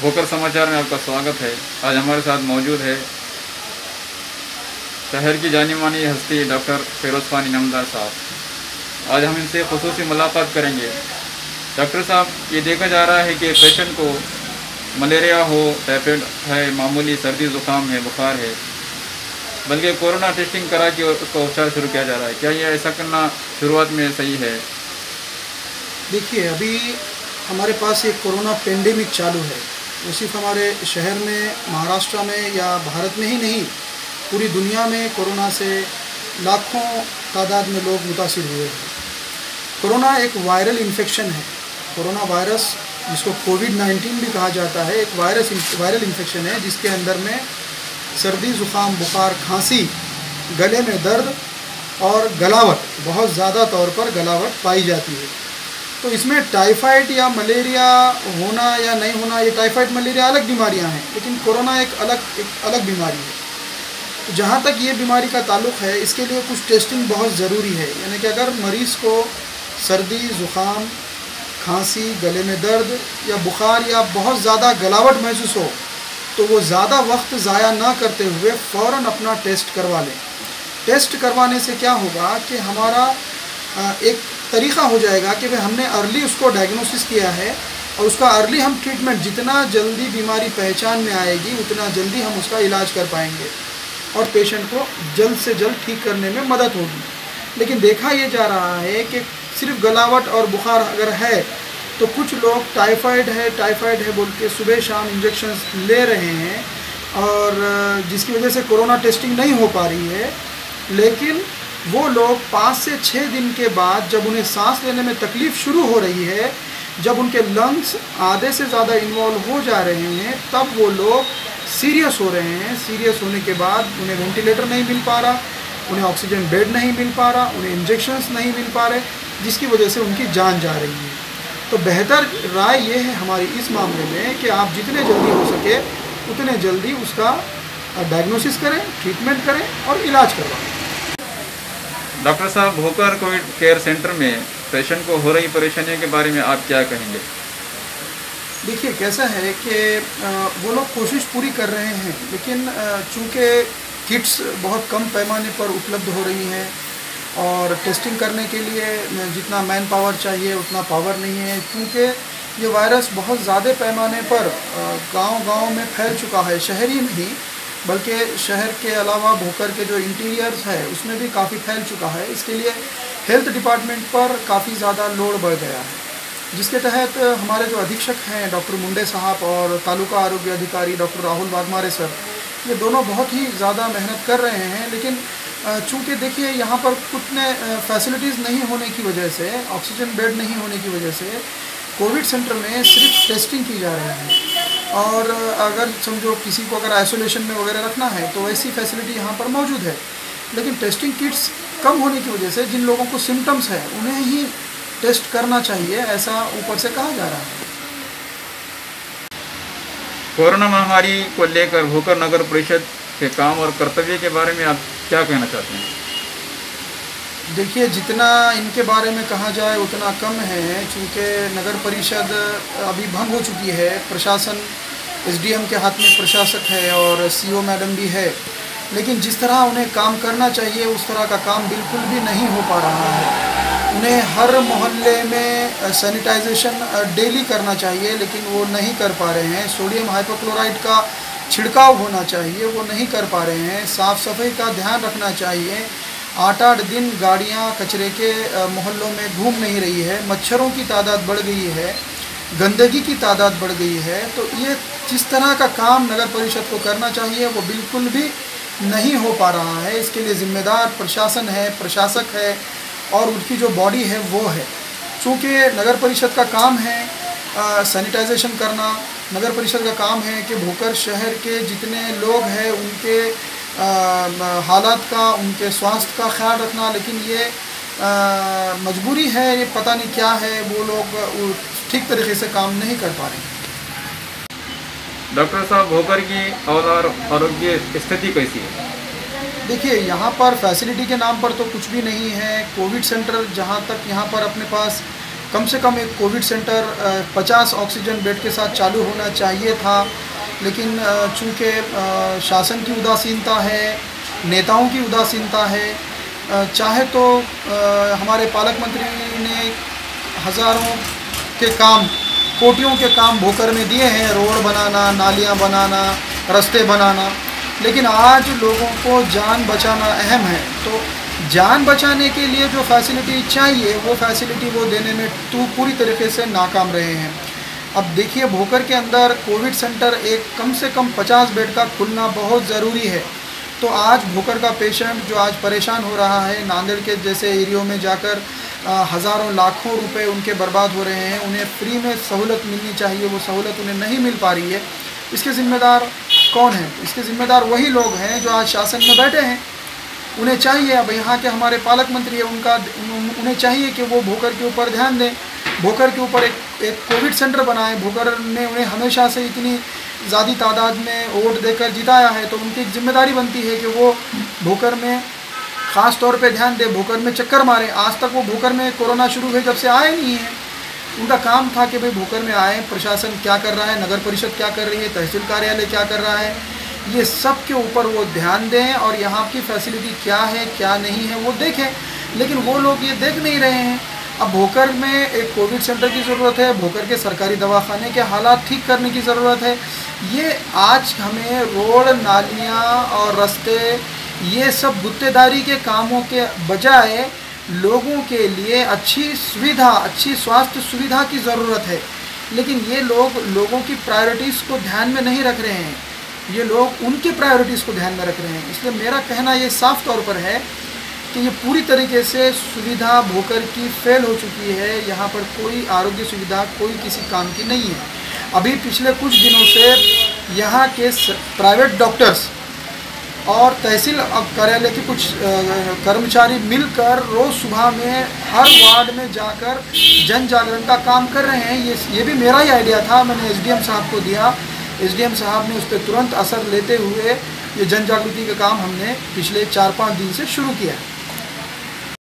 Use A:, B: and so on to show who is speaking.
A: भोकर समाचार में आपका स्वागत है। आज हमारे साथ मौजूद है शहर की जानी मानी हस्ती डॉक्टर फिरोज खान इनामदार साहब। आज हम इनसे खुसूसी मुलाकात करेंगे। डॉक्टर साहब, ये देखा जा रहा है कि पेशेंट को मलेरिया हो, टाइफाइड है, मामूली सर्दी ज़ुकाम है, बुखार है, बल्कि कोरोना टेस्टिंग करा के उसका उपचार शुरू किया जा रहा है। क्या ये ऐसा करना शुरुआत में सही है?
B: देखिए, अभी हमारे पास एक कोरोना पेंडेमिक चालू है। वो सिर्फ हमारे शहर में, महाराष्ट्र में या भारत में ही नहीं, पूरी दुनिया में कोरोना से लाखों तादाद में लोग मुतासिर हुए हैं। कोरोना एक वायरल इन्फेक्शन है। कोरोना वायरस, जिसको कोविड-19 भी कहा जाता है, एक वायरल इन्फेक्शन है जिसके अंदर में सर्दी, ज़ुकाम, बुखार, खांसी, गले में दर्द और गलावट, बहुत ज़्यादा तौर पर गलावट पाई जाती है। तो इसमें टाइफाइड या मलेरिया होना या नहीं होना, ये टाइफाइड मलेरिया अलग बीमारियां हैं, लेकिन कोरोना एक अलग बीमारी है। तो जहाँ तक ये बीमारी का ताल्लुक़ है, इसके लिए कुछ टेस्टिंग बहुत ज़रूरी है। यानी कि अगर मरीज़ को सर्दी, ज़ुकाम, खांसी, गले में दर्द या बुखार या बहुत ज़्यादा गलावट महसूस हो, तो वो ज़्यादा वक्त ज़ाया ना करते हुए फ़ौरन अपना टेस्ट करवा लें। टेस्ट करवाने से क्या होगा कि हमारा एक तरीक़ा हो जाएगा कि भाई हमने अर्ली उसको डायग्नोसिस किया है, और उसका अर्ली हम ट्रीटमेंट, जितना जल्दी बीमारी पहचान में आएगी उतना जल्दी हम उसका इलाज कर पाएंगे और पेशेंट को जल्द से जल्द ठीक करने में मदद होगी। लेकिन देखा ये जा रहा है कि सिर्फ गलावट और बुखार अगर है तो कुछ लोग टाइफाइड है बोल के सुबह शाम इंजेक्शन ले रहे हैं, और जिसकी वजह से कोरोना टेस्टिंग नहीं हो पा रही है। लेकिन वो लोग 5 से 6 दिन के बाद, जब उन्हें सांस लेने में तकलीफ़ शुरू हो रही है, जब उनके लंग्स आधे से ज़्यादा इन्वॉल्व हो जा रहे हैं, तब वो लोग सीरियस हो रहे हैं। सीरियस होने के बाद उन्हें वेंटिलेटर नहीं मिल पा रहा, उन्हें ऑक्सीजन बेड नहीं मिल पा रहा, उन्हें इंजेक्शंस नहीं मिल पा रहे, जिसकी वजह से उनकी जान जा रही है। तो बेहतर राय ये है हमारी इस मामले में कि आप जितने जल्दी हो सके उतने जल्दी उसका डायग्नोसिस करें, ट्रीटमेंट करें और इलाज करवाएं।
A: डॉक्टर साहब, भोकर कोविड केयर सेंटर में पेशेंट को हो रही परेशानियों के बारे में आप क्या कहेंगे?
B: देखिए, कैसा है कि वो लोग कोशिश पूरी कर रहे हैं, लेकिन चूँकि किट्स बहुत कम पैमाने पर उपलब्ध हो रही हैं और टेस्टिंग करने के लिए जितना मैन पावर चाहिए उतना पावर नहीं है, क्योंकि ये वायरस बहुत ज़्यादा पैमाने पर गांव-गांव में फैल चुका है। शहर ही नहीं, बल्कि शहर के अलावा भोकर के जो इंटीरियर्स है उसमें भी काफ़ी फैल चुका है। इसके लिए हेल्थ डिपार्टमेंट पर काफ़ी ज़्यादा लोड बढ़ गया है, जिसके तहत हमारे जो अधीक्षक हैं डॉक्टर मुंडे साहब और तालुका आरोग्य अधिकारी डॉक्टर राहुल वाघमारे सर, ये दोनों बहुत ही ज़्यादा मेहनत कर रहे हैं। लेकिन चूँकि देखिए, यहाँ पर कुछ फैसिलिटीज़ नहीं होने की वजह से, ऑक्सीजन बेड नहीं होने की वजह से कोविड सेंटर में सिर्फ टेस्टिंग की जा रही है। और अगर समझो किसी को अगर आइसोलेशन में वगैरह रखना है तो वैसी फैसिलिटी यहाँ पर मौजूद है, लेकिन टेस्टिंग किट्स कम होने की वजह से जिन लोगों को सिम्टम्स है उन्हें ही टेस्ट करना चाहिए, ऐसा ऊपर से कहा जा रहा है।
A: कोरोना महामारी को लेकर भोकर नगर परिषद के काम और कर्तव्य के बारे में आप क्या कहना चाहते हैं?
B: देखिए, जितना इनके बारे में कहा जाए उतना कम है, चूँकि नगर परिषद अभी भंग हो चुकी है। प्रशासन, एसडीएम के हाथ में प्रशासक है और सीओ मैडम भी है, लेकिन जिस तरह उन्हें काम करना चाहिए उस तरह का काम बिल्कुल भी नहीं हो पा रहा है। उन्हें हर मोहल्ले में सैनिटाइजेशन डेली करना चाहिए, लेकिन वो नहीं कर पा रहे हैं। सोडियम हाइपोक्लोराइड का छिड़काव होना चाहिए, वो नहीं कर पा रहे हैं। साफ़ सफाई का ध्यान रखना चाहिए। 8-8 दिन गाड़ियाँ कचरे के मोहल्लों में घूम नहीं रही है, मच्छरों की तादाद बढ़ गई है, गंदगी की तादाद बढ़ गई है। तो ये जिस तरह का काम नगर परिषद को करना चाहिए वो बिल्कुल भी नहीं हो पा रहा है। इसके लिए ज़िम्मेदार प्रशासन है, प्रशासक है और उनकी जो बॉडी है वो है। चूँकि नगर परिषद का काम है सैनिटाइजेशन करना, नगर परिषद का काम है कि भोकर शहर के जितने लोग हैं उनके हालात का, उनके स्वास्थ्य का ख्याल रखना, लेकिन ये मजबूरी है, ये पता नहीं क्या है, वो लोग ठीक तरीके से काम नहीं कर पा रहे हैं।
A: डॉक्टर साहब, भोकर की आरोग्य स्थिति कैसी है?
B: देखिए, यहाँ पर फैसिलिटी के नाम पर तो कुछ भी नहीं है। कोविड सेंटर जहाँ तक यहाँ पर अपने पास कम से कम एक कोविड सेंटर 50 ऑक्सीजन बेड के साथ चालू होना चाहिए था, लेकिन चूँकि शासन की उदासीनता है, नेताओं की उदासीनता है, चाहे तो हमारे पालक मंत्री ने हज़ारों के काम, कोटियों के काम भोकर में दिए हैं, रोड बनाना, नालियाँ बनाना, रास्ते बनाना, लेकिन आज लोगों को जान बचाना अहम है। तो जान बचाने के लिए जो फैसिलिटी चाहिए वो फैसिलिटी वो देने में पूरी तरीके से नाकाम रहे हैं। अब देखिए, भोकर के अंदर कोविड सेंटर एक कम से कम 50 बेड का खुलना बहुत ज़रूरी है। तो आज भोकर का पेशेंट जो आज परेशान हो रहा है, नांदेड़ के जैसे एरियो में जाकर हज़ारों लाखों रुपए उनके बर्बाद हो रहे हैं, उन्हें फ्री में सहूलत मिलनी चाहिए, वो सहूलत उन्हें नहीं मिल पा रही है। इसके ज़िम्मेदार कौन है? इसके ज़िम्मेदार वही लोग हैं जो आज शासन में बैठे हैं। उन्हें चाहिए, अब यहाँ के हमारे पालक मंत्री है, उन्हें चाहिए कि वो भोकर के ऊपर ध्यान दें, भोकर के ऊपर एक कोविड सेंटर बनाएं। भोकर ने उन्हें हमेशा से इतनी ज़्यादा तादाद में वोट देकर जिताया है, तो उनकी जिम्मेदारी बनती है कि वो भोकर में ख़ास तौर पे ध्यान दें, भोकर में चक्कर मारें। आज तक वो भोकर में कोरोना शुरू हुए जब से आए नहीं हैं। उनका काम था कि भाई भोकर में आए, प्रशासन क्या कर रहा है, नगर परिषद क्या कर रही है, तहसील कार्यालय क्या कर रहा है, ये सब के ऊपर वो ध्यान दें और यहाँ की फैसिलिटी क्या है क्या नहीं है वो देखें। लेकिन वो लोग ये देख नहीं रहे हैं। अब भोकर में एक कोविड सेंटर की ज़रूरत है, भोकर के सरकारी दवाखाने के हालात ठीक करने की ज़रूरत है। ये आज हमें रोड, नालियाँ और रास्ते, ये सब गुत्तेदारी के कामों के बजाय लोगों के लिए अच्छी सुविधा, अच्छी स्वास्थ्य सुविधा की ज़रूरत है। लेकिन ये लोग लोगों की प्रायोरिटीज़ को ध्यान में नहीं रख रहे हैं, ये लोग उनकी प्रायोरिटीज़ को ध्यान में रख रहे हैं। इसलिए मेरा कहना ये साफ तौर पर है कि ये पूरी तरीके से सुविधा भोकर की फेल हो चुकी है। यहाँ पर कोई आरोग्य सुविधा कोई किसी काम की नहीं है। अभी पिछले कुछ दिनों से यहाँ के प्राइवेट डॉक्टर्स और तहसील कार्यालय के कुछ कर्मचारी मिलकर रोज़ सुबह में हर वार्ड में जाकर जन जागरण का काम कर रहे हैं। ये भी मेरा ही आइडिया था, मैंने एसडीएम साहब को दिया। एसडीएम साहब ने उस पर तुरंत असर लेते हुए ये जन जागृति का काम हमने पिछले 4-5 दिन से शुरू किया है।